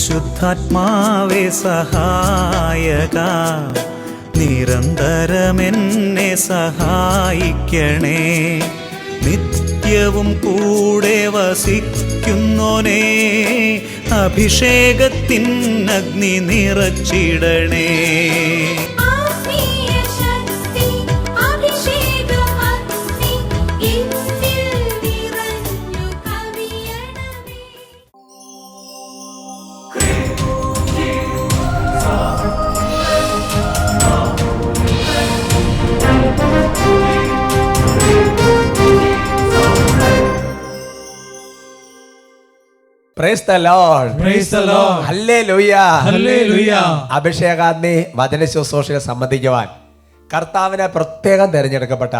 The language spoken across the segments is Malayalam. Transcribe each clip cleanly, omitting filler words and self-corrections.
പരിശുദ്ധാത്മാവേ സഹായക, നിരന്തരമെന്നെ സഹായിക്കണേ. നിത്യവും കൂടെ വസിക്കുന്നോനേ, അഭിഷേകത്തിൻ അഗ്നി നിറച്ചിടണേ. Praise the Lord. Praise the Lord. Hallelujah. Hallelujah. അഭിഷേകാഗ്നി വചന ശുശ്രൂഷയിൽ സംബന്ധിക്കുവാൻ കർത്താവിനെ പ്രത്യേകം തിരഞ്ഞെടുക്കപ്പെട്ട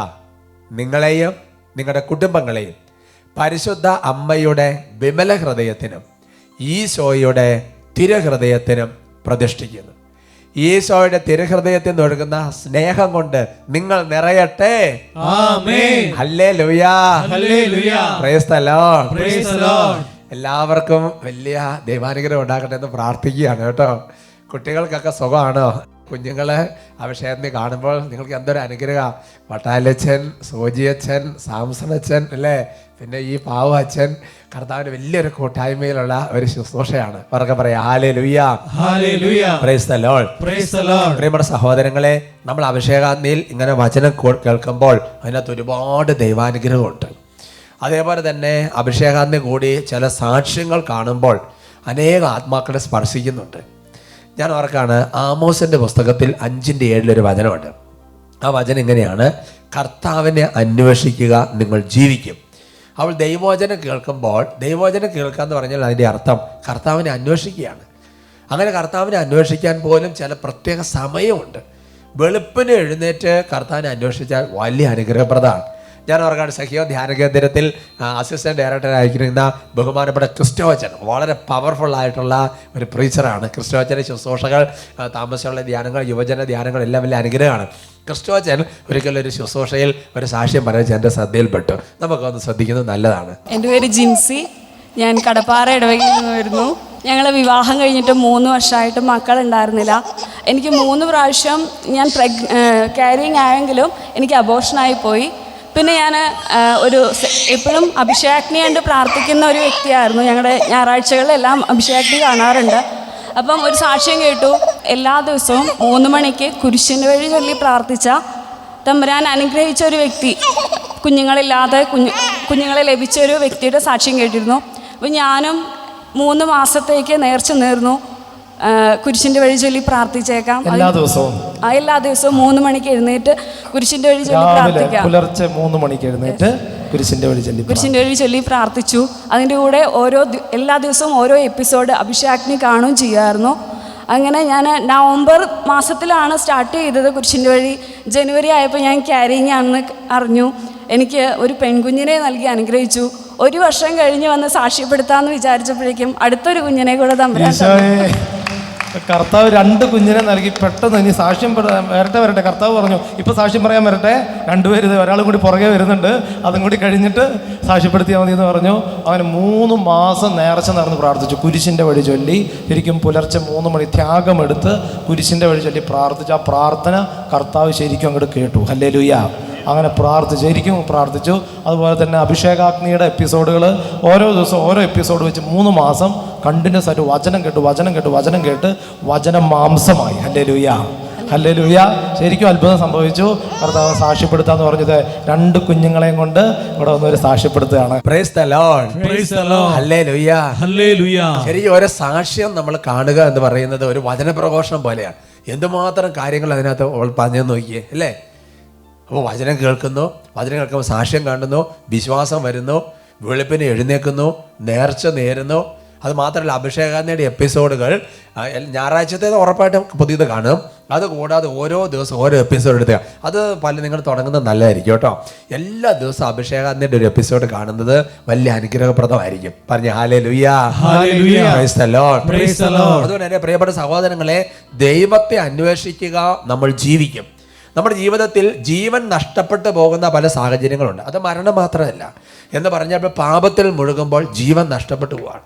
നിങ്ങളെയും നിങ്ങളുടെ കുടുംബങ്ങളെയും പരിശുദ്ധ അമ്മയുടെ വിമല ഹൃദയത്തിനും ഈശോയുടെ തിരുഹൃദയത്തിനും പ്രതിഷ്ഠിക്കുന്നു. ഈശോയുടെ തിരുഹൃദയത്തിൽ നിന്ന് ഒഴുകുന്ന സ്നേഹം കൊണ്ട് നിങ്ങൾ നിറയട്ടെ. Amen. Hallelujah. Hallelujah. Praise the Lord. Praise the Lord. എല്ലാവർക്കും വലിയ ദൈവാനുഗ്രഹം ഉണ്ടാകട്ടെ എന്ന് പ്രാർത്ഥിക്കുകയാണ് കേട്ടോ. കുട്ടികൾക്കൊക്കെ സുഖമാണോ? കുഞ്ഞുങ്ങളെ അഭിഷേകത്തിൽ കാണുമ്പോൾ നിങ്ങൾക്ക് എന്തൊരു അനുഗ്രഹം. വട്ടാലച്ചൻ, സോജിയച്ഛൻ, സാംസണച്ചൻ അല്ലേ, പിന്നെ ഈ പാവ അച്ഛൻ, കർത്താവിന് വലിയൊരു കൂട്ടായ്മയിലുള്ള ഒരു ശുശ്രൂഷയാണ്. അവർക്ക് പറയാം hallelujah. Hallelujah. Praise the Lord. Praise the Lord. പ്രിയപ്പെട്ട സഹോദരങ്ങളെ, നമ്മൾ അഭിഷേകാഗ്നിയിൽ ഇങ്ങനെ വചനം കേൾക്കുമ്പോൾ അതിനകത്ത് ഒരുപാട് ദൈവാനുഗ്രഹമുണ്ട്. അതേപോലെ തന്നെ അഭിഷേകാഗ്നി കൂടി ചില സാക്ഷ്യങ്ങൾ കാണുമ്പോൾ അനേക ആത്മാക്കളെ സ്പർശിക്കുന്നുണ്ട്. ഞാൻ ഓർക്കാണ്, ആമോസിൻ്റെ പുസ്തകത്തിൽ 5:7 വചനമുണ്ട്. ആ വചനം ഇങ്ങനെയാണ്: കർത്താവിനെ അന്വേഷിക്കുക, നിങ്ങൾ ജീവിക്കും. അവൾ ദൈവവചനം കേൾക്കുമ്പോൾ, ദൈവവചനം കേൾക്കുക എന്ന് പറഞ്ഞാൽ അതിൻ്റെ അർത്ഥം കർത്താവിനെ അന്വേഷിക്കുകയാണ്. അങ്ങനെ കർത്താവിനെ അന്വേഷിക്കാൻ പോലും ചില പ്രത്യേക സമയമുണ്ട്. വെളുപ്പിന് എഴുന്നേറ്റ് കർത്താവിനെ അന്വേഷിച്ചാൽ വലിയ അനുഗ്രഹപ്രദമാണ്. ഞാൻ ഓർക്കാണ്, സഖിയോ ധ്യാന കേന്ദ്രത്തിൽ അസിസ്റ്റന്റ് ഡയറക്ടറായിരിക്കുന്ന ബഹുമാനപ്പെട്ട ക്രിസ്റ്റോച്ചൻ വളരെ പവർഫുൾ ആയിട്ടുള്ള ഒരു പ്രീച്ചറാണ്. ക്രിസ്റ്റോച്ചൻ്റെ ശുശ്രൂഷകൾ, താമസമുള്ള ധ്യാനങ്ങൾ, യുവജന ധ്യാനങ്ങൾ എല്ലാം വലിയ അനുഗ്രഹമാണ്. ക്രിസ്റ്റോച്ചൻ ഒരിക്കലും ഒരു ശുശ്രൂഷയിൽ ഒരു സാക്ഷ്യം പറഞ്ഞ് എൻ്റെ ശ്രദ്ധയിൽപ്പെട്ടു. നമുക്കൊന്ന് ശ്രദ്ധിക്കുന്നത് നല്ലതാണ്. എൻ്റെ പേര് ജിൻസി. ഞാൻ കടപ്പാറ ഇടവകയിൽ നിന്ന് വരുന്നു. ഞങ്ങൾ വിവാഹം കഴിഞ്ഞിട്ട് 3 വർഷമായിട്ട് മക്കളുണ്ടായിരുന്നില്ല. എനിക്ക് 3 പ്രാവശ്യം ഞാൻ ക്യാരിങ് ആയെങ്കിലും എനിക്ക് അബോർഷനായി പോയി. പിന്നെ ഞാൻ എപ്പോഴും അഭിഷേകാഗ്നി കണ്ട് പ്രാർത്ഥിക്കുന്ന ഒരു വ്യക്തിയായിരുന്നു. ഞങ്ങളുടെ ഞായറാഴ്ചകളിലെല്ലാം അഭിഷേകാഗ്നി കാണാറുണ്ട്. അപ്പം ഒരു സാക്ഷ്യം കേട്ടു, എല്ലാ ദിവസവും 3 മണിക്ക് കുരിശിൻ്റെ വഴി ചൊല്ലി പ്രാർത്ഥിച്ച തമ്പുരാൻ അനുഗ്രഹിച്ച ഒരു വ്യക്തി, കുഞ്ഞുങ്ങളില്ലാതെ കുഞ്ഞുങ്ങളെ ലഭിച്ച ഒരു വ്യക്തിയുടെ സാക്ഷ്യം കേട്ടിരുന്നു. അപ്പോൾ ഞാനും 3 മാസത്തേക്ക് നേർച്ച നേർന്നു, കുരിശിൻ്റെ വഴി ചൊല്ലി പ്രാർത്ഥിച്ചേക്കാം. എല്ലാ ദിവസവും 3 മണിക്ക് എഴുന്നേറ്റ് കുരിശിൻ്റെ വഴി ചൊല്ലി പ്രാർത്ഥിക്കാം. പുലർച്ചെ 3 മണിക്ക് എഴുന്നേറ്റ് കുരിശിൻ്റെ വഴി ചൊല്ലി പ്രാർത്ഥിച്ചു. അതിൻ്റെ കൂടെ എല്ലാ ദിവസവും ഓരോ എപ്പിസോഡ് അഭിഷേകാഗ്നി കാണുകയും ചെയ്യുമായിരുന്നു. അങ്ങനെ ഞാൻ നവംബർ മാസത്തിലാണ് സ്റ്റാർട്ട് ചെയ്തത് കുരിശിൻ്റെ വഴി. ജനുവരി ആയപ്പോൾ ഞാൻ ക്യാരിങ് ആണെന്ന് അറിഞ്ഞു. എനിക്ക് ഒരു പെൺകുഞ്ഞിനെ നൽകി അനുഗ്രഹിച്ചു. 1 വർഷം കഴിഞ്ഞ് വന്ന് സാക്ഷ്യപ്പെടുത്താമെന്ന് വിചാരിച്ചപ്പോഴേക്കും അടുത്തൊരു കുഞ്ഞിനെ കൂടെ തമ്പുരാൻ കർത്താവ് 2 കുഞ്ഞിനെ നൽകി. പെട്ടെന്ന് ഇനി സാക്ഷ്യം വരട്ടെ. കർത്താവ് പറഞ്ഞു, ഇപ്പം സാക്ഷ്യം പറയാൻ വരട്ടെ, 2 പേര്, ഒരാളും കൂടി പുറകെ വരുന്നുണ്ട്, അതും കൂടി കഴിഞ്ഞിട്ട് സാക്ഷ്യപ്പെടുത്തിയാൽ മതി എന്ന് പറഞ്ഞു. അവന് 3 മാസം നേർച്ച നടന്ന് പ്രാർത്ഥിച്ചു. കുരിശിൻ്റെ വഴി ചൊല്ലി ശരിക്കും പുലർച്ചെ 3 മണി ത്യാഗമെടുത്ത് കുരിശിൻ്റെ വഴി ചൊല്ലി പ്രാർത്ഥിച്ചു. ആ പ്രാർത്ഥന കർത്താവ് ശരിക്കും അങ്ങോട്ട് കേട്ടു. ഹല്ലേലൂയ. അങ്ങനെ ശരിക്കും പ്രാർത്ഥിച്ചു. അതുപോലെ തന്നെ അഭിഷേകാഗ്നിയുടെ എപ്പിസോഡുകൾ ഓരോ ദിവസവും ഓരോ എപ്പിസോഡ് വെച്ച് 3 മാസം കണ്ടിന്യൂസ് ആയിട്ട് വചനം കേട്ട് വചനം മാംസമായി. ഹല്ലേലൂയ. ഹല്ലേലൂയ. ശരിക്കും അത്ഭുതം സംഭവിച്ചു. കർത്താവ് സാക്ഷ്യപ്പെടുത്താന്ന് പറഞ്ഞത് 2 കുഞ്ഞുങ്ങളെയും കൊണ്ട് ഇവിടെ വന്നൊരു സാക്ഷ്യപ്പെടുത്തുകയാണ്. Praise the Lord. Praise the Lord. Hallelujah. Hallelujah. ശരിക്കും ഒരു സാക്ഷ്യം നമ്മൾ കാണുക എന്ന് പറയുന്നത് ഒരു വചന പ്രഘോഷണം പോലെയാണ്. എന്തുമാത്രം കാര്യങ്ങൾ അതിനകത്ത് പറഞ്ഞു നോക്കിയേ അല്ലേ. അപ്പോൾ വചനം കേൾക്കുമ്പോൾ സാക്ഷ്യം കാണുന്നു, വിശ്വാസം വരുന്നു, വെളുപ്പിന് എഴുന്നേൽക്കുന്നു, നേർച്ച നേരുന്നു. അത് മാത്രമല്ല, അഭിഷേകാഗ്നിയുടെ എപ്പിസോഡുകൾ ഞായറാഴ്ചത്തേത് ഉറപ്പായിട്ടും പുതിയത് കാണും. അതുകൂടാതെ ഓരോ ദിവസം ഓരോ എപ്പിസോഡ് എടുക്കുക. അത് നിങ്ങൾ തുടങ്ങുന്നത് നല്ലതായിരിക്കും കേട്ടോ. എല്ലാ ദിവസവും അഭിഷേകാഗ്നിയുടെ ഒരു എപ്പിസോഡ് കാണുന്നത് വലിയ അനുഗ്രഹപ്രദമായിരിക്കും. പറഞ്ഞ ഹല്ലേലൂയ. Praise the Lord. അതുകൊണ്ട് എൻ്റെ പ്രിയപ്പെട്ട സഹോദരങ്ങളെ, ദൈവത്തെ അന്വേഷിക്കുക, നമ്മൾ ജീവിക്കും. നമ്മുടെ ജീവിതത്തിൽ ജീവൻ നഷ്ടപ്പെട്ടു പോകുന്ന പല സാഹചര്യങ്ങളുണ്ട്. അത് മരണം മാത്രമല്ല എന്ന് പറഞ്ഞപ്പോൾ പാപത്തിൽ മുഴുകുമ്പോൾ ജീവൻ നഷ്ടപ്പെട്ടു പോവാണ്.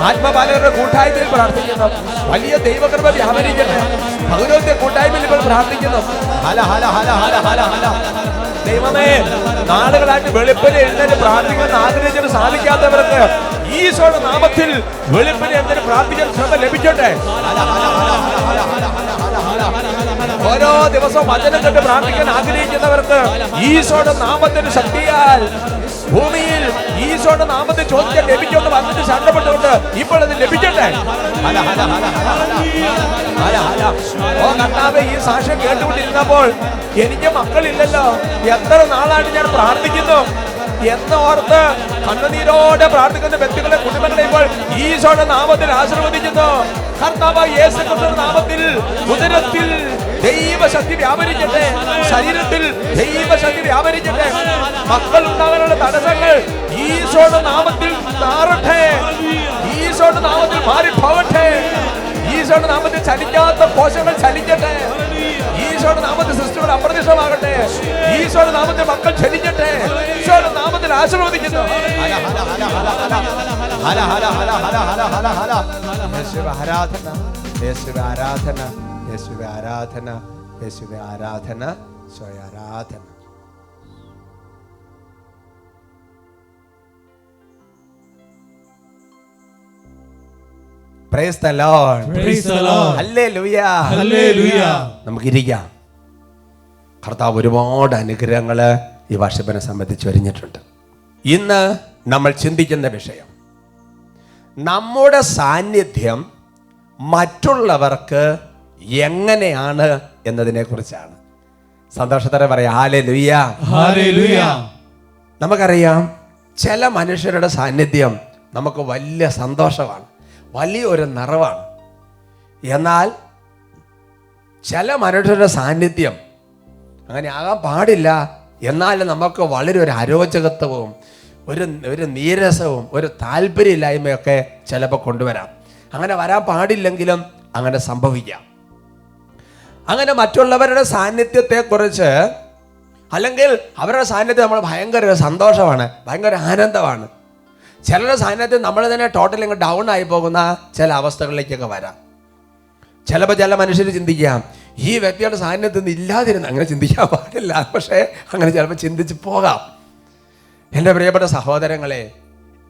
ആത്മപാലകരുടെ കൂട്ടായ്മയിൽ പ്രാർത്ഥിക്കുന്നു. വലിയ ദൈവകൃപ വ്യാപരിക്കട്ടെ. പൗരോഹിത്യ കൂട്ടായ്മയിൽ ഇപ്പോൾ പ്രാർത്ഥിക്കുന്നു. ഹല ഹല ഹല ഹല ഹല ഹല. ദൈവമേ, നാളുകളായിട്ട് വെളുപ്പിന് എഴുന്നേറ്റ് പ്രാർത്ഥിക്കാൻ ആഗ്രഹിച്ചിട്ട് സാധിക്കാത്തവർക്ക് ഈശോയുടെ നാമത്തിൽ വെളുപ്പിന് എഴുന്നേറ്റ് പ്രാർത്ഥിക്കാൻ ശ്രമം ലഭിക്കട്ടെ. ഓരോ ദിവസവും വചനം കേട്ട് പ്രാർത്ഥിക്കാൻ ആഗ്രഹിക്കുന്നവർക്ക് ഈശോയുടെ നാമത്തിന്റെ ശക്തിയാൽ ഭൂമിയിൽ ഈശോയുടെ നാമത്തിൽ ചോദിക്കാൻ ലഭിക്കുമെന്ന് വന്നിട്ട് ശരണപ്പെട്ടുകൊണ്ട് ഇപ്പോൾ അത് ലഭിക്കട്ടെ. ഓ കർത്താവേ, ഈ സാക്ഷ്യം കേട്ടുകൊണ്ടിരുന്നപ്പോൾ എനിക്ക് മക്കളില്ലല്ലോ, എത്ര നാളായിട്ട് ഞാൻ പ്രാർത്ഥിക്കുന്നു എന്നോർത്ത് കണ്ണുനീരോടെ പ്രാർത്ഥിക്കുന്ന വ്യക്തികളെ, കുടുംബങ്ങളെ ഇപ്പോൾ ഈശോയുടെ നാമത്തിൽ ആശീർവദിക്കുന്നു. കർത്താവ് യേശുക്രിസ്തുവിന്റെ നാമത്തിൽ ഉദരത്തിൽ ദൈവശക്തി വ്യാപരിക്കട്ടെ, ശരീരത്തിൽ ദൈവശക്തി വ്യാപരിക്കട്ടെ. മക്കൾ ഉണ്ടാകാനുള്ള തടസ്സങ്ങൾ ഈശോയുടെ നാമത്തിൽ മാറട്ടെ, ഈശോയുടെ നാമത്തിൽ മാറിപ്പോകട്ടെ, ഈശോയുടെ നാമത്തിൽ ചലിക്കാത്ത കോശങ്ങൾ ചലിക്കട്ടെ, ഈശോയുടെ നാമത്തിൽ സൃഷ്ടികൾ അപ്രത്യക്ഷമാകട്ടെ, ഈശോയുടെ നാമത്തിൽ മക്കൾ ചലിക്കട്ടെ, ഈശോയുടെ നാമത്തിൽ ആശീർവദിക്കുന്നു. ആരാധന, യേശുവേ ആരാധന, യേശുവേ ആരാധന, യേശുവേ ആരാധന, സ്വയ ആരാധന. Praise the Lord. Praise the Lord. Hallelujah. Hallelujah. നമുക്കിരിക്കാം. കർത്താവ് ഒരുപാട് അനുഗ്രഹങ്ങൾ ഈ വർഷപ്പിനെ സംബന്ധിച്ച് വരിഞ്ഞിട്ടുണ്ട്. ഇന്ന് നമ്മൾ ചിന്തിക്കുന്ന വിഷയം നമ്മുടെ സാന്നിധ്യം മറ്റുള്ളവർക്ക് എങ്ങനെയാണ് എന്നതിനെ കുറിച്ചാണ്. സന്തോഷത്തോടെ പറയാം ഹല്ലേലൂയ. ഹല്ലേലൂയ. നമുക്കറിയാം, ചില മനുഷ്യരുടെ സാന്നിധ്യം നമുക്ക് വലിയ സന്തോഷമാണ്, വലിയൊരു നിറവാണ്. എന്നാൽ ചില മനുഷ്യരുടെ സാന്നിധ്യം അങ്ങനെ ആകാൻ പാടില്ല, എന്നാൽ നമുക്ക് വളരെ ഒരു അരോചകത്വവും ഒരു നീരസവും ഒരു താല്പര്യമില്ലായ്മയൊക്കെ ചിലപ്പോൾ കൊണ്ടുവരാം. അങ്ങനെ വരാൻ പാടില്ലെങ്കിലും അങ്ങനെ സംഭവിക്കാം. അങ്ങനെ മറ്റുള്ളവരുടെ സാന്നിധ്യത്തെക്കുറിച്ച്, അല്ലെങ്കിൽ അവരുടെ സാന്നിധ്യം നമ്മൾ ഭയങ്കര സന്തോഷമാണ്, ഭയങ്കര ആനന്ദമാണ്. ചിലരുടെ സാന്നിധ്യം നമ്മൾ തന്നെ ടോട്ടൽ ഇങ്ങ് ഡൗൺ ആയി പോകുന്ന ചില അവസ്ഥകളിലേക്കൊക്കെ വരാം. ചിലപ്പോൾ ചില മനുഷ്യർ ചിന്തിക്കാം, ഈ വ്യക്തിയുടെ സാന്നിധ്യം ഇല്ലാതിരുന്ന്, അങ്ങനെ ചിന്തിക്കാൻ പാടില്ല, പക്ഷേ അങ്ങനെ ചിലപ്പോൾ ചിന്തിച്ച് പോകാം. എൻ്റെ പ്രിയപ്പെട്ട സഹോദരങ്ങളെ,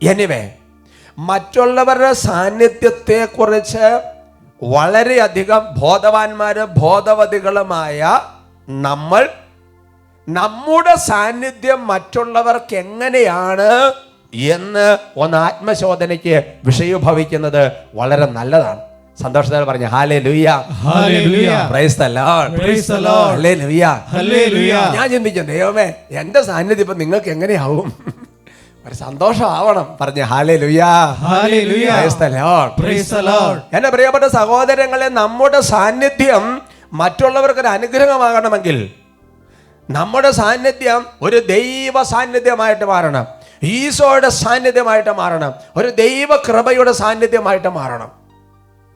എനിവേ, മറ്റുള്ളവരുടെ സാന്നിധ്യത്തെക്കുറിച്ച് വളരെയധികം ബോധവാന്മാരും ബോധവതികളുമായ നമ്മൾ നമ്മുടെ സാന്നിധ്യം മറ്റുള്ളവർക്ക് എങ്ങനെയാണ് എന്ന് ഒന്ന് ആത്മശോധനയ്ക്ക് വിഷയീഭവിക്കുന്നത് വളരെ നല്ലതാണ്. സന്തോഷത്തോടെ പറഞ്ഞു hallelujah. Hallelujah. Praise the Lord. Praise the Lord. Hallelujah. Hallelujah. ഞാൻ ചിന്തിക്കും, ദൈവമേ, എൻ്റെ സാന്നിധ്യം ഇപ്പം നിങ്ങൾക്ക് എങ്ങനെയാവും? ഒരു സന്തോഷമാവണം. പറഞ്ഞു hallelujah. Hallelujah. Praise the Lord. Praise the Lord. എൻ്റെ പ്രിയപ്പെട്ട സഹോദരങ്ങളെ, നമ്മുടെ സാന്നിധ്യം മറ്റുള്ളവർക്കൊരു അനുഗ്രഹമാകണമെങ്കിൽ നമ്മുടെ സാന്നിധ്യം ഒരു ദൈവ സാന്നിധ്യമായിട്ട് മാറണം, ഈശോയുടെ സാന്നിധ്യമായിട്ട് മാറണം, ഒരു ദൈവ കൃപയുടെ സാന്നിധ്യമായിട്ട് മാറണം.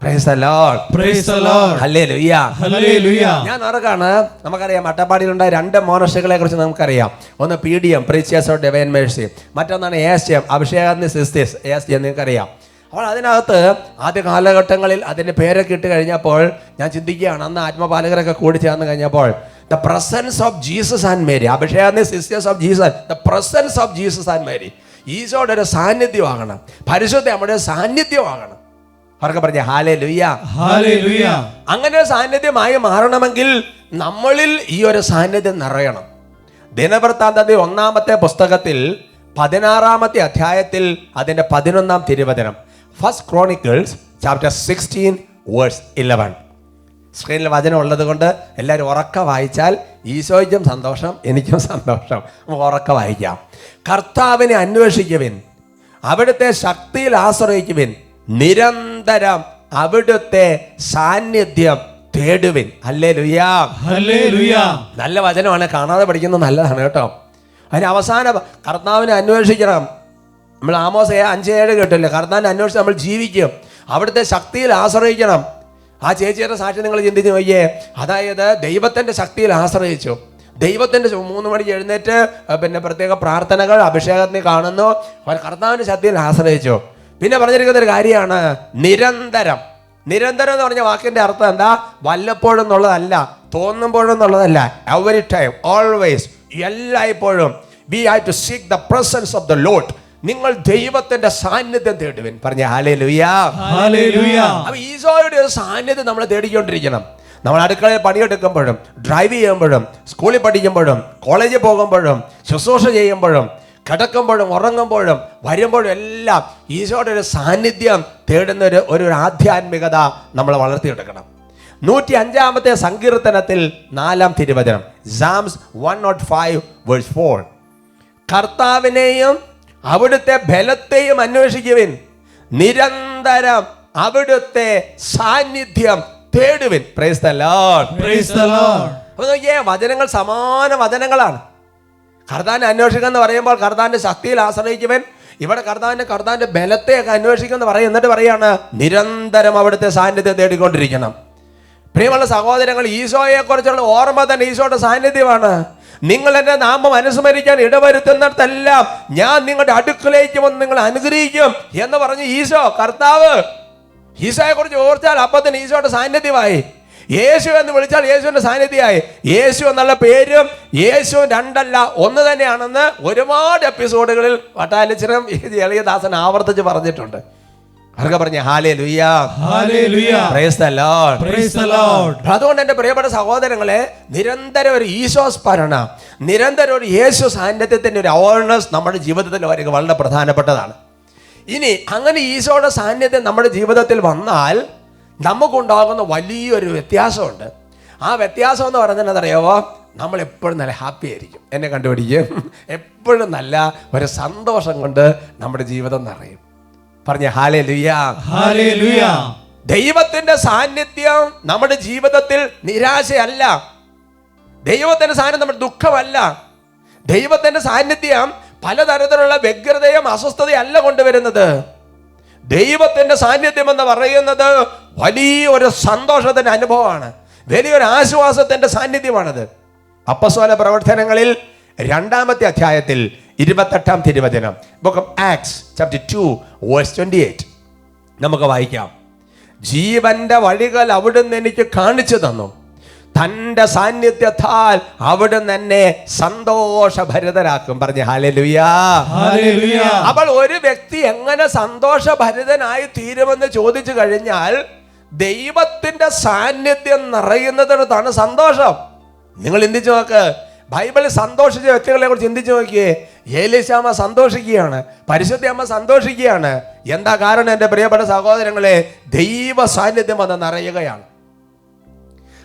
Price the Lord. Praise the Lord. Hallelujah. Hallelujah. ഞാൻ ഓർക്കാണ്, നമുക്കറിയാം അട്ടപ്പാടിയിലുണ്ടായ 2 മോണസ്റ്റുകളെ കുറിച്ച് നമുക്കറിയാം. ഒന്ന് PDM, പ്രീച്ചിയേഴ്സ് ഓഫ് ഡിവൈൻ മേഴ്സി, മറ്റൊന്നാണ് ASM, അഭിഷേകാഗ്നി സിസ്റ്റേഴ്സ്, ASG നിങ്ങൾക്കറിയാം. അപ്പോൾ അതിനകത്ത് ആദ്യ കാലഘട്ടങ്ങളിൽ അതിൻ്റെ പേരൊക്കെ ഇട്ട് കഴിഞ്ഞപ്പോൾ ഞാൻ ചിന്തിക്കുകയാണ്, അന്ന് ആത്മപാലകരൊക്കെ കൂടി ചേർന്ന് കഴിഞ്ഞപ്പോൾ the presence of Jesus and Mary, അഭിഷേകാഗ്നി sisters of Jesus, the presence of Jesus and Mary, ഈശോയുടെ ഒരു സാന്നിധ്യമാകണം, പരിശുദ്ധ നമ്മുടെ സാന്നിധ്യമാകണം. അവർക്ക് പറഞ്ഞ ഹല്ലേലൂയ. ഹല്ലേലൂയ. അങ്ങനെ ഒരു സാന്നിധ്യമായി മാറണമെങ്കിൽ നമ്മളിൽ ഈ ഒരു സാന്നിധ്യം നിറയണം. ദിനവൃത്താന്തത്തിന്റെ 1-ാമത്തെ പുസ്തകത്തിൽ 16-ാമത്തെ അധ്യായത്തിൽ അതിന്റെ 11-ാം തിരുവചനം, ഫസ്റ്റ് ക്രോണിക്കിൾസ് ചാപ്റ്റർ 16 വേഴ്സ് 11. സ്ക്രീനിൽ വചനം ഉള്ളത് കൊണ്ട് എല്ലാവരും ഉറക്ക വായിച്ചാൽ ഈശോയ്ക്കും സന്തോഷം, എനിക്കും സന്തോഷം. നമുക്ക് ഉറക്ക വായിക്കാം. കർത്താവിനെ അന്വേഷിക്കുവിൻ, അവിടുത്തെ ശക്തിയിൽ ആശ്രയിക്കുവിൻ, നിരന്തരം അവിടുത്തെ സാന്നിധ്യം തേടുവിൻ. ഹല്ലേലൂയ. ഹല്ലേലൂയ. നല്ല വചനമാണ്, കാണാതെ പഠിക്കുന്നത് നല്ലതാണ് കേട്ടോ. അതിന് അവസാനം കർത്താവിനെ അന്വേഷിക്കണം. നമ്മൾ ആമോസ് 5:7 കേട്ടില്ലേ, കർത്താവിനെ അന്വേഷിച്ച് നമ്മൾ ജീവിക്കും, അവിടുത്തെ ശക്തിയിൽ ആശ്രയിക്കണം. ആ ചേച്ചിയുടെ സാക്ഷി നിങ്ങൾ ചിന്തിച്ച് നോക്കിയേ. അതായത് ദൈവത്തിൻ്റെ ശക്തിയിൽ ആശ്രയിച്ചു, ദൈവത്തിൻ്റെ 3 മണിക്ക് എഴുന്നേറ്റ് പിന്നെ പ്രത്യേക പ്രാർത്ഥനകൾ, അഭിഷേകത്തിന് കാണുന്നു, അവർ കർത്താവിൻ്റെ ശക്തിയിൽ ആശ്രയിച്ചു. പിന്നെ പറഞ്ഞിരിക്കുന്ന ഒരു കാര്യമാണ് നിരന്തരം. നിരന്തരം എന്ന് പറഞ്ഞ വാക്കിന്റെ അർത്ഥം എന്താ? വല്ലപ്പോഴും എന്നുള്ളതല്ല, തോന്നുമ്പോഴും എന്നുള്ളതല്ല. എവറി ടൈം, ഓൾവേസ്, എല്ലായ്പ്പോഴും. We have to seek the presence of the Lord. നിങ്ങൾ ദൈവത്തിന്റെ സാന്നിധ്യം തേടുവിൻ. പറഞ്ഞ ഹല്ലേലൂയ. ഹല്ലേലൂയ. അപ്പൊ ഈശോയുടെ ഒരു സാന്നിധ്യം നമ്മൾ തേടിക്കൊണ്ടിരിക്കണം. നമ്മൾ അടുക്കളയിൽ പണിയെടുക്കുമ്പോഴും, ഡ്രൈവ് ചെയ്യുമ്പോഴും, സ്കൂളിൽ പഠിക്കുമ്പോഴും, കോളേജിൽ പോകുമ്പോഴും, ശുശ്രൂഷ ചെയ്യുമ്പോഴും, കിടക്കുമ്പോഴും, ഉറങ്ങുമ്പോഴും, വരുമ്പോഴും എല്ലാം ഈശോയുടെ ഒരു സാന്നിധ്യം തേടുന്ന ഒരു ആധ്യാത്മികത നമ്മൾ വളർത്തിയെടുക്കണം. 105-ാമത്തെ സങ്കീർത്തനത്തിൽ 4-ാം തിരുവചനം, സാംസ് 105:4, കർത്താവിനെയും അവിടുത്തെ ബലത്തെയും അന്വേഷിക്കുവിൻ, നിരന്തരം അവിടുത്തെ സാന്നിധ്യം തേടുവിൻ. Praise the Lord. Praise the Lord. അപ്പോൾ നോക്കിയേ, വചനങ്ങൾ സമാന വചനങ്ങളാണ്. കർത്താവിനെ അന്വേഷിക്കുക എന്ന് പറയുമ്പോൾ കർത്താവിന്റെ ശക്തിയിൽ ആശ്രയിക്കുവൻ. ഇവിടെ കർത്താവിന്റെ ബലത്തെയൊക്കെ അന്വേഷിക്കുമെന്ന് പറയും. എന്നിട്ട് പറയാണ് നിരന്തരം അവിടുത്തെ സാന്നിധ്യം തേടിക്കൊണ്ടിരിക്കണം. പ്രിയമുള്ള സഹോദരങ്ങൾ, ഈശോയെ കുറിച്ചുള്ള ഓർമ്മ തന്നെ ഈശോയുടെ സാന്നിധ്യമാണ്. നിങ്ങൾ എന്റെ നാമം അനുസ്മരിക്കാൻ ഇടവരുത്തുന്നിടത്തെല്ലാം ഞാൻ നിങ്ങളുടെ അടുക്കലേക്ക് വന്ന് നിങ്ങൾ അനുഗ്രഹിക്കും എന്ന് പറഞ്ഞ് ഈശോ, കർത്താവ്, ഈശോയെ കുറിച്ച് ഓർത്താൽ അപ്പത്തിന് ഈശോയുടെ സാന്നിധ്യമായി. യേശു എന്ന് വിളിച്ചാൽ യേശുവിന്റെ സാന്നിധ്യമായി. യേശു എന്നുള്ള പേരും യേശു രണ്ടല്ല ഒന്ന് തന്നെയാണെന്ന് ഒരുപാട് എപ്പിസോഡുകളിൽ വട്ടാലിച്ചിരം എളിയദാസൻ ആവർത്തിച്ച് പറഞ്ഞിട്ടുണ്ട്. അവർക്ക് പറഞ്ഞ hallelujah, hallelujah, praise the Lord, praise the Lord. അതുകൊണ്ട് എൻ്റെ പ്രിയപ്പെട്ട സഹോദരങ്ങളെ, നിരന്തരം ഒരു ഈശോ സ്മരണ, നിരന്തരം ഒരു യേശു സാന്നിധ്യത്തിന്റെ ഒരു അവയർനെസ് നമ്മുടെ ജീവിതത്തിൽ വളരെ പ്രധാനപ്പെട്ടതാണ്. ഇനി അങ്ങനെ ഈശോയുടെ സാന്നിധ്യം നമ്മുടെ ജീവിതത്തിൽ വന്നാൽ നമുക്കുണ്ടാകുന്ന വലിയൊരു വ്യത്യാസമുണ്ട്. ആ വ്യത്യാസം എന്ന് പറയുന്നത് അറിയാമോ? നമ്മൾ എപ്പോഴും നല്ല ഹാപ്പി ആയിരിക്കും. എന്നെ കണ്ടുപിടിക്കും. എപ്പോഴും നല്ല ഒരു സന്തോഷം കൊണ്ട് നമ്മുടെ ജീവിതം നിറയും. പറഞ്ഞ ഹല്ലേലൂയ, ഹല്ലേലൂയ. ദൈവത്തിന്റെ സാന്നിധ്യം നമ്മുടെ ജീവിതത്തിൽ നിരാശയല്ല. ദൈവത്തിന്റെ സാന്നിധ്യം നമ്മുടെ ദുഃഖമല്ല. ദൈവത്തിന്റെ സാന്നിധ്യം പലതരത്തിലുള്ള വ്യഗ്രതയും അസ്വസ്ഥതയല്ല കൊണ്ടുവരുന്നത്. ദൈവത്തിന്റെ സാന്നിധ്യം എന്ന് പറയുന്നത് വലിയൊരു സന്തോഷത്തിന്റെ അനുഭവമാണ്, വലിയൊരു ആശ്വാസത്തിന്റെ സാന്നിധ്യമാണത്. അപ്പോസ്തല പ്രവർത്തനങ്ങളിൽ 2-ാമത്തെ അധ്യായത്തിൽ 28-ാം തിരുവചനം, ബുക്ക് ഓഫ് ആക്ട്സ് ചാപ്റ്റർ 2:28 നമുക്ക് വായിക്കാം. ജീവന്റെ വഴികൾ അവിടുന്ന് എനിക്ക് കാണിച്ചു തന്നു, തന്റെ സാന്നിധ്യത്താൽ അവിടുന്ന് എന്നെ സന്തോഷഭരിതരാക്കും. പറഞ്ഞ ഹല്ലേലൂയ, ഹല്ലേലൂയ. അപ്പോൾ ഒരു വ്യക്തി എങ്ങനെ സന്തോഷഭരിതനായി തീരുമെന്ന് ചോദിച്ചു കഴിഞ്ഞാൽ ദൈവത്തിന്റെ സാന്നിധ്യം നിറയുന്നതിനകത്താണ് സന്തോഷം. നിങ്ങൾ ചിന്തിച്ചു നോക്ക്, ബൈബിളിൽ സന്തോഷിച്ച വ്യക്തികളെ കുറിച്ച് ചിന്തിച്ചു നോക്കിയേ. ഏലീശാമ്മ സന്തോഷിക്കുകയാണ്, പരിശുദ്ധ അമ്മ സന്തോഷിക്കുകയാണ്. എന്താ കാരണം? എൻ്റെ പ്രിയപ്പെട്ട സഹോദരങ്ങളെ, ദൈവ സാന്നിധ്യം വന്ന് നിറയുകയാണ്.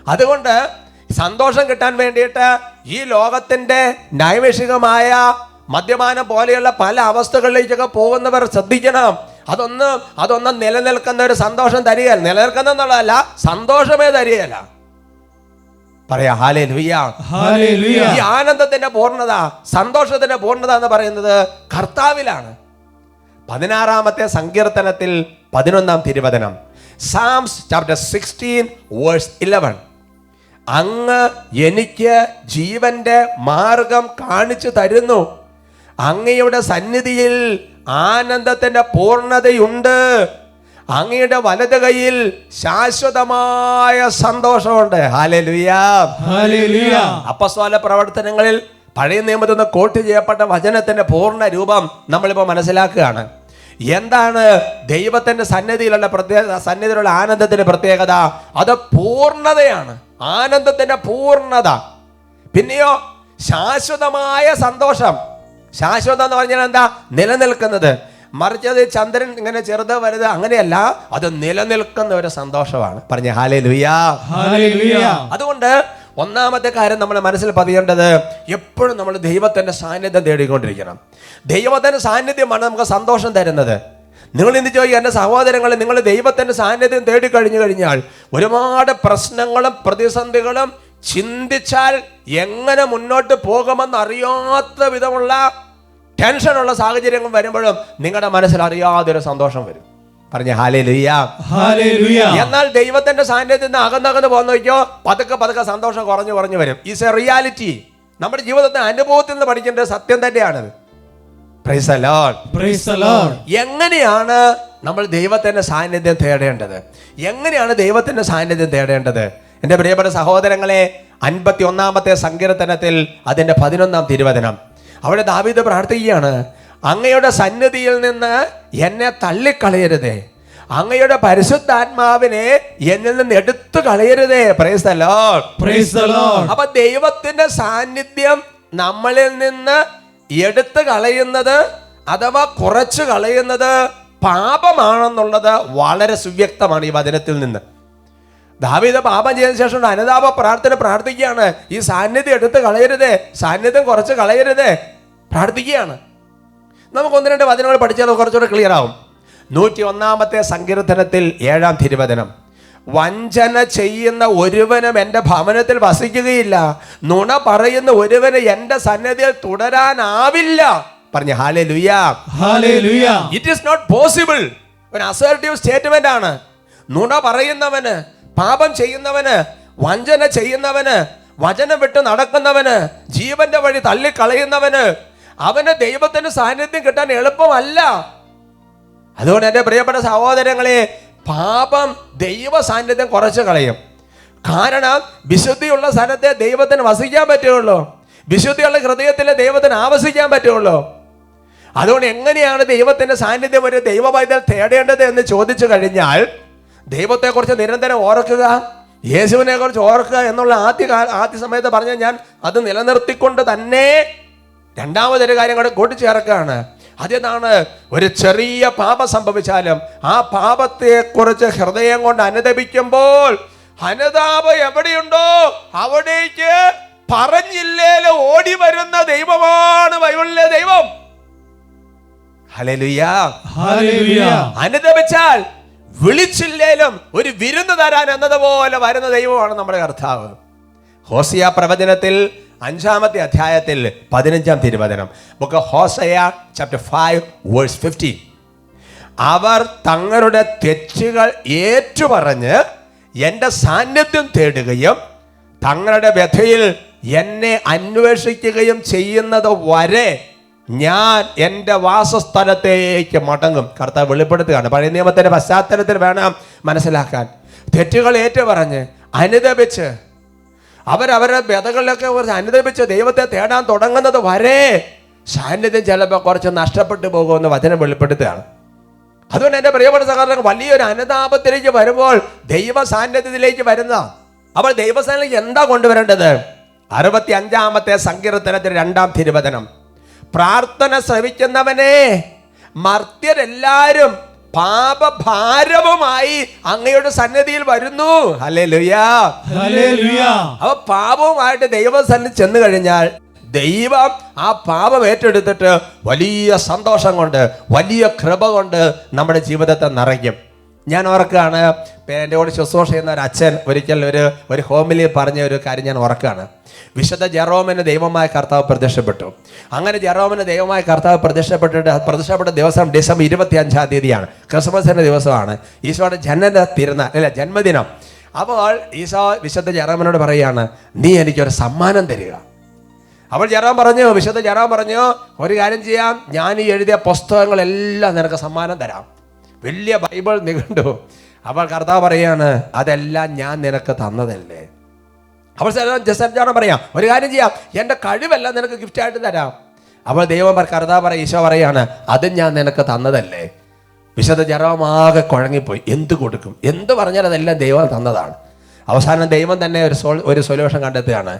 അതുകൊണ്ട് സന്തോഷം കിട്ടാൻ വേണ്ടിയിട്ട് ഈ ലോകത്തിന്റെ നൈമിഷികമായ മദ്യപാനം പോലെയുള്ള പല അവസ്ഥകളിലേക്കൊക്കെ പോകുന്നവർ ശ്രദ്ധിക്കണം. അതൊന്നും നിലനിൽക്കുന്ന ഒരു സന്തോഷം തരികയല്ല, നിലനിൽക്കുന്ന എന്നുള്ളതല്ല, സന്തോഷമേ തരികയല്ല. പറയാ ഹല്ലേലൂയ, ഹല്ലേലൂയ. ഈ ആനന്ദത്തിന്റെ പൂർണ്ണത, സന്തോഷത്തിന്റെ പൂർണ്ണത എന്ന് പറയുന്നത് കർത്താവിലാണ്. 16-ാമത്തെ സങ്കീർത്തനത്തിൽ 11-ാം തിരുവചനം, സാംസ് ചാപ്റ്റർ 16:11, അങ്ങ് എനിക്ക് ജീവന്റെ മാർഗം കാണിച്ചു തരുന്നു, അങ്ങയുടെ സന്നിധിയിൽ ആനന്ദത്തിന്റെ പൂർണ്ണതയുണ്ട്, അങ്ങയുടെ വലത് കൈയിൽ ശാശ്വതമായ സന്തോഷമുണ്ട്. Hallelujah, hallelujah. അപ്പോസ്തല പ്രവർത്തനങ്ങളിൽ പഴയ നിയമത്തിൽ നിന്ന് കോട്ട് ചെയ്യപ്പെട്ട വചനത്തിന്റെ പൂർണ്ണ രൂപം നമ്മളിപ്പോൾ മനസ്സിലാക്കുകയാണ്. എന്താണ് ദൈവത്തിന്റെ സന്നിധിയിലുള്ള സന്നിധിയിലുള്ള ആനന്ദത്തിന്റെ പ്രത്യേകത? അത് പൂർണ്ണതയാണ്, ആനന്ദത്തിന്റെ പൂർണ്ണത. പിന്നെയോ ശാശ്വതമായ സന്തോഷം. ശാശ്വതം എന്ന് പറഞ്ഞാൽ എന്താ? നിലനിൽക്കുന്നത്. മറിച്ചത് ചന്ദ്രൻ ഇങ്ങനെ ചെറുത് വലുത് അങ്ങനെയല്ല, അത് നിലനിൽക്കുന്ന ഒരു സന്തോഷമാണ്. പറഞ്ഞ ഹല്ലേലൂയ, ഹല്ലേലൂയ. അതുകൊണ്ട് ഒന്നാമത്തെ കാര്യം നമ്മൾ മനസ്സിൽ പതിയേണ്ടത്, എപ്പോഴും നമ്മൾ ദൈവത്തിന്റെ സാന്നിധ്യം തേടിക്കൊണ്ടിരിക്കണം. ദൈവത്തിന്റെ സാന്നിധ്യമാണ് നമുക്ക് സന്തോഷം തരുന്നത്. നിങ്ങൾ എന്ത് ചോദിക്കുക, എൻ്റെ സഹോദരങ്ങളെ, നിങ്ങൾ ദൈവത്തിന്റെ സാന്നിധ്യം തേടിക്കഴിഞ്ഞു കഴിഞ്ഞാൽ ഒരുപാട് പ്രശ്നങ്ങളും പ്രതിസന്ധികളും ചിന്തിച്ചാൽ എങ്ങനെ മുന്നോട്ട് പോകുമെന്ന് അറിയാത്ത വിധമുള്ള ടെൻഷനുള്ള സാഹചര്യങ്ങൾ വരുമ്പോഴും നിങ്ങളുടെ മനസ്സിൽ അറിയാതൊരു സന്തോഷം വരും. പറഞ്ഞ ഹല്ലേലൂയ, ഹല്ലേലൂയ. എന്നാൽ ദൈവത്തിന്റെ സാന്നിധ്യത്തിൽ നിന്ന് അകന്നകന്ന് പോകുന്ന നോക്കിയോ, പതുക്കെ സന്തോഷം കുറഞ്ഞു വരും. Is A reality. നമ്മുടെ ജീവിതത്തെ അനുഭവത്തിൽ നിന്ന് പഠിക്കേണ്ട സത്യം തന്നെയാണത്. Price the Lord. Praise the Lord. എങ്ങനെയാണ് നമ്മൾ ദൈവത്തിന്റെ സാന്നിധ്യം തേടേണ്ടത്? എങ്ങനെയാണ് ദൈവത്തിന്റെ സാന്നിധ്യം തേടേണ്ടത്? എൻ്റെ പ്രിയപ്പെട്ട സഹോദരങ്ങളെ, 51-ാമത്തെ സങ്കീർത്തനത്തിൽ അതിൻ്റെ 11-ാം തിരുവചനം, അവിടെ ദാവീദ് പ്രാർത്ഥിക്കുകയാണ്, അങ്ങയുടെ സന്നിധിയിൽ നിന്ന് എന്നെ തള്ളിക്കളയരുതേ, അങ്ങയുടെ പരിശുദ്ധാത്മാവിനെ എന്നിൽ നിന്ന് എടുത്തു കളയരുതേ. Praise the Lord. Praise the Lord. അപ്പൊ ദൈവത്തിന്റെ സാന്നിധ്യം നമ്മളിൽ നിന്ന് എടുത്തു കളയുന്നത് അഥവാ കുറച്ചു കളയുന്നത് പാപമാണെന്നുള്ളത് വളരെ സുവ്യക്തമാണ് ഈ വചനത്തിൽ നിന്ന്. ദാവീദ് പാപം ചെയ്തതിനു ശേഷം അനുതാപ പ്രാർത്ഥന പ്രാർത്ഥിക്കുകയാണ്, ഈ സാന്നിധ്യം എടുത്ത് കളയരുതേ, സാന്നിധ്യം കുറച്ച് കളയരുതേ, പ്രാർത്ഥിക്കുകയാണ്. നമുക്ക് 1-2 വചനങ്ങൾ പഠിച്ചാൽ കുറച്ചുകൂടെ ക്ലിയർ ആവും. 101-ാമത്തെ സങ്കീർത്തനത്തിൽ 7-ാം തിരുവചനം, വഞ്ചന ചെയ്യുന്ന ഒരുവനും എൻ്റെ ഭവനത്തിൽ വസിക്കുകയില്ല, നുണ പറയുന്ന ഒരുവന് എൻ്റെ സന്നിധിയിൽ തുടരാനാവില്ല. പറഞ്ഞ hallelujah. Hallelujah. It is not possible. ഒരു അസർട്ടീവ് സ്റ്റേറ്റ്മെന്റ് ആണ്. നുണ പറയുന്നവന്, പാപം ചെയ്യുന്നവന്, വഞ്ചന ചെയ്യുന്നവന്, വചനം വിട്ട് നടക്കുന്നവന്, ജീവന്റെ വഴി തള്ളിക്കളയുന്നവന്, അവന് ദൈവത്തിന്റെ സാന്നിധ്യം കിട്ടാൻ എളുപ്പമല്ല. അതുകൊണ്ട് എൻ്റെ പ്രിയപ്പെട്ട സഹോദരങ്ങളെ, പാപം ദൈവ സാന്നിധ്യം കുറച്ച് കളയും. കാരണം വിശുദ്ധിയുള്ള സ്ഥലത്തെ ദൈവത്തിന് വസിക്കാൻ പറ്റുള്ളൂ, വിശുദ്ധിയുള്ള ഹൃദയത്തിൽ ദൈവത്തിന് ആവസിക്കാൻ പറ്റുള്ളൂ. അതുകൊണ്ട് എങ്ങനെയാണ് ദൈവത്തിന്റെ സാന്നിധ്യം ഒരു ദൈവ പൈതൽ തേടേണ്ടത് എന്ന് ചോദിച്ചു കഴിഞ്ഞാൽ, ദൈവത്തെക്കുറിച്ച് നിരന്തരം ഓർക്കുക, യേശുവിനെ കുറിച്ച് ഓർക്കുക എന്നുള്ള ആദ്യ സമയത്ത് പറഞ്ഞ ഞാൻ അത് നിലനിർത്തിക്കൊണ്ട് തന്നെ രണ്ടാമതൊരു കാര്യം കൂടെ കൂട്ടിച്ചേർക്കുകയാണ്. അതെന്താണ്? ഒരു ചെറിയ പാപം സംഭവിച്ചാലും ആ പാപത്തെക്കുറിച്ച് ഹൃദയം കൊണ്ട് അനുതപിക്കുമ്പോൾ, അനുതാപം എവിടെയുണ്ടോ അവിടേക്ക് പറഞ്ഞില്ലേലും ഓടി വരുന്ന ദൈവമാണ് ബൈബിളിലെ ദൈവം. ഹല്ലേലൂയ. Hallelujah. അനുതപിച്ചാൽ വിളിച്ചില്ലേലും ഒരു വിരുന്ന് തരാൻ എന്നതുപോലെ വരുന്ന ദൈവമാണ് നമ്മുടെ കർത്താവ്. ഹോസിയ പ്രവചനത്തിൽ 5-ാമത്തെ അധ്യായത്തിൽ 15-ാം തിരുവചനം, book of Hosea chapter 5 verse 15, അവർ തങ്ങളുടെ തെറ്റുകൾ ഏറ്റുപറഞ്ഞ് എൻ്റെ സാന്നിധ്യം തേടുകയും തങ്ങളുടെ വ്യഥയിൽ എന്നെ അന്വേഷിക്കുകയും ചെയ്യുന്നത് വരെ ഞാൻ എൻ്റെ വാസസ്ഥലത്തേക്ക് മടങ്ങും. കർത്താവ് വെളിപ്പെടുത്തുകയാണ്. പഴയ നിയമത്തിന്റെ പശ്ചാത്തലത്തിൽ വേണം മനസ്സിലാക്കാൻ. തെറ്റുകൾ ഏറ്റുപറഞ്ഞ് അനുതപിച്ച് അവരവരുടെ വ്യതകളിലൊക്കെ കുറച്ച് അനുദപിച്ച് ദൈവത്തെ തേടാൻ തുടങ്ങുന്നത് വരെ സാന്നിധ്യം ചിലപ്പോൾ കുറച്ച് നഷ്ടപ്പെട്ടു പോകുമെന്ന് വചനം വെളിപ്പെടുത്തുകയാണ്. അതുകൊണ്ട് എൻ്റെ പ്രിയപ്പെട്ട സഹോദരങ്ങൾ, വലിയൊരു അനുതാപത്തിലേക്ക് വരുമ്പോൾ ദൈവ സാന്നിധ്യത്തിലേക്ക് വരുന്ന അപ്പോൾ ദൈവസാന്നിധ്യം എന്താ കൊണ്ടുവരേണ്ടത്? 65-ാമത്തെ സങ്കീർത്തനത്തിൽ 2-ാം തിരുവചനം, പ്രാർത്ഥന ശ്രവിക്കുന്നവനെ മർത്യരെല്ലാരും പാപഭാരവുമായി അങ്ങയുടെ സന്നിധിയിൽ വരുന്നു. ഹല്ലേലൂയ. Hallelujah. അപ്പൊ പാപവുമായിട്ട് ദൈവസന്നിധി ചെന്ന് കഴിഞ്ഞാൽ ദൈവം ആ പാപം ഏറ്റെടുത്തിട്ട് വലിയ സന്തോഷം കൊണ്ട്, വലിയ കൃപ കൊണ്ട് നമ്മുടെ ജീവിതത്തെ നിറയ്ക്കും. ഞാൻ ഓർക്കുകയാണ്, എൻ്റെ കൂടെ ശുശ്രൂഷ ചെയ്യുന്ന ഒരു അച്ഛൻ ഒരിക്കൽ ഒരു ഹോമിലി പറഞ്ഞ ഒരു കാര്യം ഞാൻ ഓർക്കുകയാണ്. വിശുദ്ധ ജെറോമിന് ദൈവമായ കർത്താവ് പ്രത്യക്ഷപ്പെട്ടു. അങ്ങനെ ജെറോമിന് ദൈവമായ കർത്താവ് പ്രത്യക്ഷപ്പെട്ട ദിവസം ഡിസംബർ 25-ാം തീയതിയാണ്, ക്രിസ്മസിൻ്റെ ദിവസമാണ്, ഈശോയുടെ ജന്മദിനം. അപ്പോൾ ഈശോ വിശുദ്ധ ജെറോമിനോട് പറയുകയാണ്, നീ എനിക്കൊരു സമ്മാനം തരിക. അപ്പോൾ വിശുദ്ധ ജെറോം പറഞ്ഞു, ഒരു കാര്യം ചെയ്യാം, ഞാൻ ഈ എഴുതിയ പുസ്തകങ്ങളെല്ലാം നിനക്ക് സമ്മാനം തരാം, വലിയ ബൈബിൾ നിഘണ്ടു. അപ്പോൾ കർത്താവ് പറയാണ്, അതെല്ലാം ഞാൻ നിനക്ക് തന്നതല്ലേ. അപ്പോൾ ജെറോം പറയാം, ഒരു കാര്യം ചെയ്യാം, എൻ്റെ കഴിവെല്ലാം നിനക്ക് ഗിഫ്റ്റായിട്ട് തരാം. അപ്പോൾ കർത്താവ് ഈശോ പറയാണ്, അതും ഞാൻ നിനക്ക് തന്നതല്ലേ. വിശുദ്ധ ജെറോം ആകെ കുഴങ്ങിപ്പോയി. എന്ത് കൊടുക്കും? എന്ത് പറഞ്ഞാൽ അതെല്ലാം ദൈവം തന്നതാണ്. അവസാനം ദൈവം തന്നെ ഒരു സൊല്യൂഷൻ കണ്ടെത്തുകയാണ്.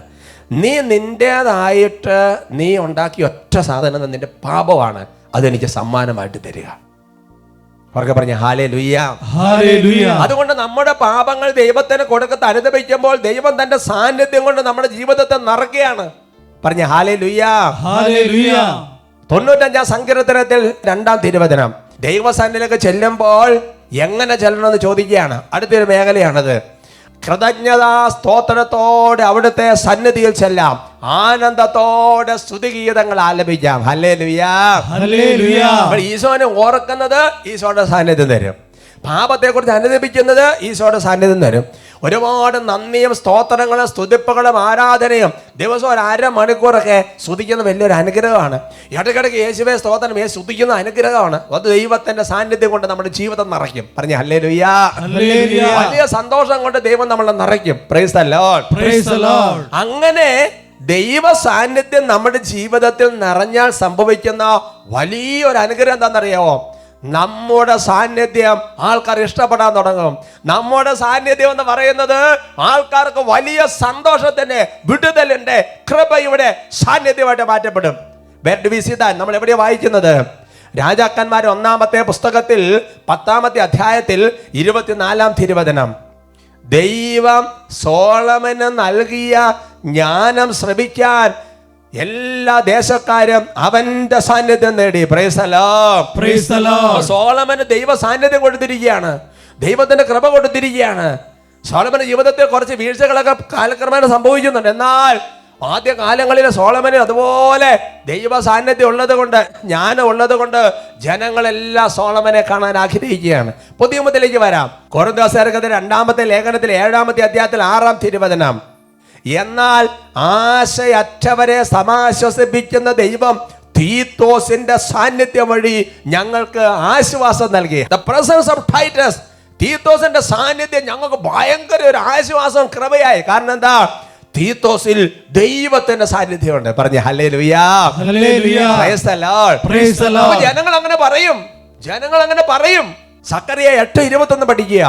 നീ നിൻ്റേതായിട്ട് നീ ഉണ്ടാക്കിയ ഒറ്റ സാധനം നിന്റെ പാപമാണ്, അതെനിക്ക് സമ്മാനമായിട്ട് തരിക. അവർക്ക് പറഞ്ഞ ഹല്ലേലൂയ. Hallelujah. അതുകൊണ്ട് നമ്മുടെ പാപങ്ങൾ ദൈവത്തിന് കൊടുക്കത്ത് അനുദപിക്കുമ്പോൾ ദൈവം തന്റെ സാന്നിധ്യം കൊണ്ട് നമ്മുടെ ജീവിതത്തെ നിറയ്ക്കുകയാണ്. പറഞ്ഞ ഹല്ലേലൂയ. Hallelujah. 95-ാം സങ്കീർത്തനത്തിൽ 2-ാം തിരുവചനം, ദൈവസന്നിധിയിലേക്ക് ചെല്ലുമ്പോൾ എങ്ങനെ ചെല്ലണമെന്ന് ചോദിക്കുകയാണ്. അടുത്തൊരു മേഖലയാണത്. കൃതജ്ഞതാ സ്തോത്രത്തോടെ അവിടുത്തെ സന്നിധിയിൽ ചെല്ലാം, ആനന്ദത്തോടെ സ്തുതിഗീതങ്ങൾ ആലപിക്കാം. ഹല്ലേലൂയ. Hallelujah. ഈശോനെ ഓർക്കുന്നത് ഈശോയുടെ സാന്നിധ്യം തരും, പാപത്തെക്കുറിച്ച് അനുദപിക്കുന്നത് ഈശോയുടെ സാന്നിധ്യം തരും. ഒരുപാട് നന്ദിയും സ്തോത്രങ്ങളും സ്തുതിപ്പുകളും ആരാധനയും ദിവസം ഒരു അരമണിക്കൂറൊക്കെ സ്തുതിക്കുന്ന വലിയൊരു അനുഗ്രഹമാണ്. ഇടയ്ക്കിടയ്ക്ക് യേശുവേ സ്തോത്രം സ്തുതിക്കുന്ന അനുഗ്രഹമാണ്. അത് ദൈവത്തിന്റെ സാന്നിധ്യം കൊണ്ട് നമ്മുടെ ജീവിതം നിറയ്ക്കും. പറഞ്ഞ ഹല്ലേലൂയാ. വലിയ സന്തോഷം കൊണ്ട് ദൈവം നമ്മളെ നിറയ്ക്കും. Price the Lord. Praise the Lord. അങ്ങനെ ദൈവ സാന്നിധ്യം നമ്മുടെ ജീവിതത്തിൽ നിറഞ്ഞാൽ സംഭവിക്കുന്ന വലിയൊരു അനുഗ്രഹം എന്താണെന്നറിയാമോ? നമ്മുടെ സാന്നിധ്യം ആൾക്കാർ ഇഷ്ടപ്പെടാൻ തുടങ്ങും. നമ്മുടെ സാന്നിധ്യം എന്ന് പറയുന്നത് ആൾക്കാർക്ക് വലിയ സന്തോഷത്തിന്റെ വിടുതലിന്റെ കൃപയുടെ സാന്നിധ്യമായിട്ട് മാറ്റപ്പെടും. നമ്മൾ എവിടെയാ വായിക്കുന്നത്? രാജാക്കന്മാർ 1-ാമത്തെ പുസ്തകത്തിൽ 10-ാമത്തെ അധ്യായത്തിൽ 24-ാം തിരുവചനം. ദൈവം സോളമന് നൽകിയ ജ്ഞാനം ശ്രവിക്കാൻ എല്ലാ ദേശക്കാരും അവന്റെ സാന്നിധ്യം നേടി. Praise the Lord. Praise the Lord. സോളമന് ദൈവ സാന്നിധ്യം കൊടുത്തിരിക്കുകയാണ്, ദൈവത്തിന്റെ കൃപ കൊടുത്തിരിക്കുകയാണ്. സോളമന്റെ ജീവിതത്തിൽ കുറച്ച് വീഴ്ചകളൊക്കെ കാലക്രമേണ സംഭവിക്കുന്നുണ്ട്. എന്നാൽ ആദ്യ കാലങ്ങളിൽ സോളമന് അതുപോലെ ദൈവ സാന്നിധ്യം ഉള്ളത് കൊണ്ട്, ജ്ഞാനം ഉള്ളത് കൊണ്ട് ജനങ്ങളെല്ലാം സോളമനെ കാണാൻ ആഗ്രഹിക്കുകയാണ്. പുതിയ നിയമത്തിലേക്ക് വരാം. കൊരിന്ത്യർക്കെതിരെ 2-ാമത്തെ ലേഖനത്തിൽ 7-ാമത്തെ അധ്യായത്തിൽ 6-ാം തിരുവചനം. എന്നാൽ ആശയറ്റവരെ സമാശ്വസിപ്പിക്കുന്ന ദൈവം തീത്തോസിന്റെ സാന്നിധ്യം വഴി ഞങ്ങൾക്ക് ആശ്വാസം നൽകി. The presence of Titus, തീത്തോസിന്റെ സാന്നിധ്യം ഞങ്ങൾക്ക് ഭയങ്കര ഒരു ആശ്വാസം കൃപയായി. കാരണം എന്താ? തീത്തോസിൽ ദൈവത്തിന്റെ സാന്നിധ്യമുണ്ട്. പറഞ്ഞ hallelujah. Hallelujah. Praise the Lord. Praise the Lord. ജനങ്ങൾ അങ്ങനെ പറയും. സക്കറിയ 8:21 പഠിക്കുക.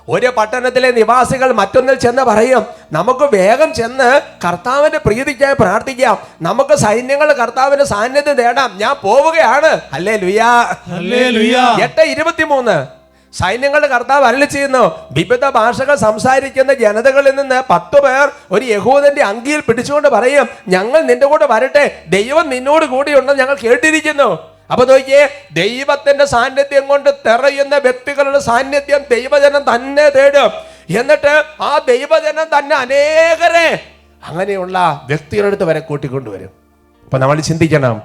ഒരു പട്ടണത്തിലെ നിവാസികൾ മറ്റൊന്നിൽ ചെന്ന് പറയും, നമുക്ക് വേഗം ചെന്ന് കർത്താവിന്റെ പ്രീതിക്കായി പ്രാർത്ഥിക്കാം, നമുക്ക് സൈന്യങ്ങൾ കർത്താവിന്റെ സാന്നിധ്യം നേടാം, ഞാൻ പോവുകയാണ്. ഹല്ലേലൂയാ. ഹല്ലേലൂയാ. 8:23 സൈന്യങ്ങളുടെ കർത്താവ് അരുളി ചെയ്യുന്നു, വിവിധ ഭാഷകൾ സംസാരിക്കുന്ന ജനതകളിൽ നിന്ന് 10 പേർ ഒരു യഹൂദന്റെ അങ്കിയിൽ പിടിച്ചുകൊണ്ട് പറയും, ഞങ്ങൾ നിന്റെ കൂടെ വരട്ടെ, ദൈവം നിന്നോട് കൂടിയുണ്ടെന്ന് ഞങ്ങൾ കേട്ടിരിക്കുന്നു. അപ്പൊ നോക്കിയേ, ദൈവത്തിന്റെ സാന്നിധ്യം കൊണ്ട് തെറയുന്ന വ്യക്തികളുടെ സാന്നിധ്യം ദൈവജനം തന്നെ തേടും. എന്നിട്ട് ആ ദൈവജനം തന്നെ അനേകരെ അങ്ങനെയുള്ള വ്യക്തികളുടെ അടുത്ത് വരെ കൂട്ടിക്കൊണ്ടുവരും. അപ്പൊ നമ്മൾ ചിന്തിക്കണം,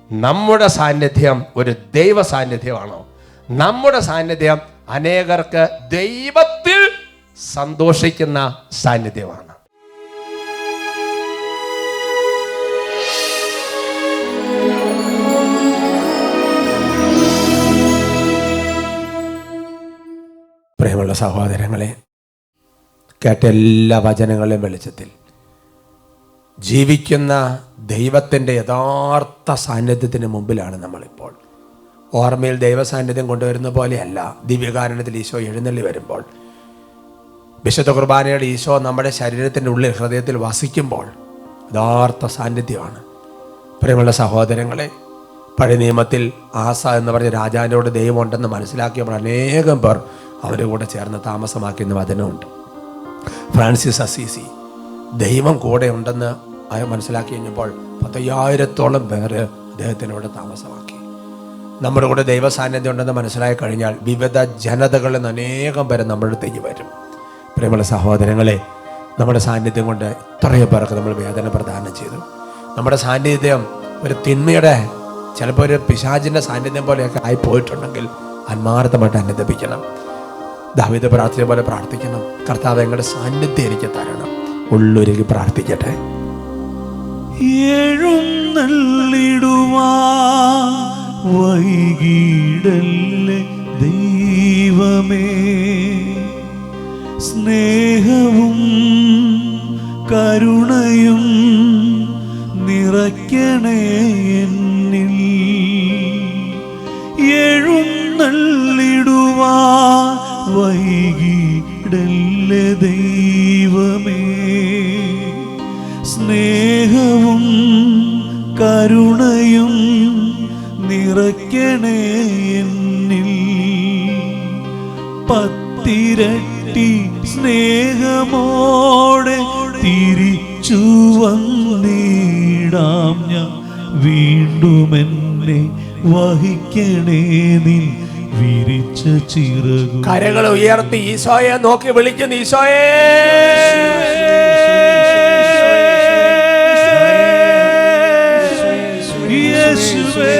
നമ്മുടെ സാന്നിധ്യം ഒരു ദൈവ സാന്നിധ്യമാണോ? നമ്മുടെ സാന്നിധ്യം അനേകർക്ക് ദൈവത്തിൽ സന്തോഷിക്കുന്ന സാന്നിധ്യമാണ്. പ്രിയമുള്ള സഹോദരങ്ങളെ, കേട്ട എല്ലാ വചനങ്ങളെയും വെളിച്ചത്തിൽ ജീവിക്കുന്ന ദൈവത്തിൻ്റെ യഥാർത്ഥ സാന്നിധ്യത്തിന് മുമ്പിലാണ് നമ്മളിപ്പോൾ. ഓർമ്മയിൽ ദൈവസാന്നിധ്യം കൊണ്ടുവരുന്ന പോലെയല്ല ദിവ്യകാരുണ്യത്തിൽ ഈശോ എഴുന്നള്ളി വരുമ്പോൾ, വിശുദ്ധ കുർബാനയുടെ ഈശോ നമ്മുടെ ശരീരത്തിൻ്റെ ഉള്ളിൽ ഹൃദയത്തിൽ വസിക്കുമ്പോൾ യഥാർത്ഥ സാന്നിധ്യമാണ്. പ്രിയമുള്ള സഹോദരങ്ങളെ, പഴയ നിയമത്തിൽ ആസ എന്ന് പറഞ്ഞ രാജാവിനോട് ദൈവമുണ്ടെന്ന് മനസ്സിലാക്കിയപ്പോൾ അനേകം പേർ അവരുടെ കൂടെ ചേർന്ന് താമസമാക്കിയെന്ന് വചനമുണ്ട്. ഫ്രാൻസിസ് അസീസി ദൈവം കൂടെ ഉണ്ടെന്ന് മനസ്സിലാക്കി കഴിഞ്ഞപ്പോൾ 10,000-ഓളം പേര് അദ്ദേഹത്തിനോട് താമസമാക്കി. നമ്മുടെ കൂടെ ദൈവ സാന്നിധ്യം ഉണ്ടെന്ന് മനസ്സിലാക്കി കഴിഞ്ഞാൽ വിവിധ ജനതകളിൽ നിന്ന് അനേകം പേര് നമ്മുടെ അടുത്തേക്ക് വരും. പ്രിയമുള്ള സഹോദരങ്ങളെ, നമ്മുടെ സാന്നിധ്യം കൊണ്ട് ഇത്രയും പേർക്ക് നമ്മൾ വേദന പ്രദാനം ചെയ്തു. നമ്മുടെ സാന്നിധ്യം ഒരു തിന്മയുടെ, ചിലപ്പോൾ ഒരു പിശാചിൻ്റെ സാന്നിധ്യം പോലെയൊക്കെ ആയി പോയിട്ടുണ്ടെങ്കിൽ ആത്മാർത്ഥമായിട്ട് അനുദപിക്കണം. ദാവീദ് പ്രാർത്ഥന പോലെ പ്രാർത്ഥിക്കണം, കർത്താവ് ഞങ്ങളുടെ സാന്നിധ്യം എനിക്ക് തരണം. ഉള്ളൊരുക്കി പ്രാർത്ഥിക്കട്ടെ. വൈകിടല്ലേ ദൈവമേ, സ്നേഹവും കരുണയും നിറയ്ക്കണേ എന്നിൽ. എഴുന്നള്ളിടുവാൻ വൈകിടല്ലേ ദൈവമേ, സ്നേഹവും കരുണയും നിറയ്ക്കണേ എന്നിൽ. 10 സ്നേഹമോടെ തിരിച്ചു വന്നിടാം ഞാൻ, വീണ്ടുമെന്നെ വഹിക്കണേ നിൻ വിരിച്ച ചിറകു. കരങ്ങൾ ഉയർത്തി ഈശോയെ നോക്കി വിളിക്കുന്നു, ഈശോയെ യേശുവേ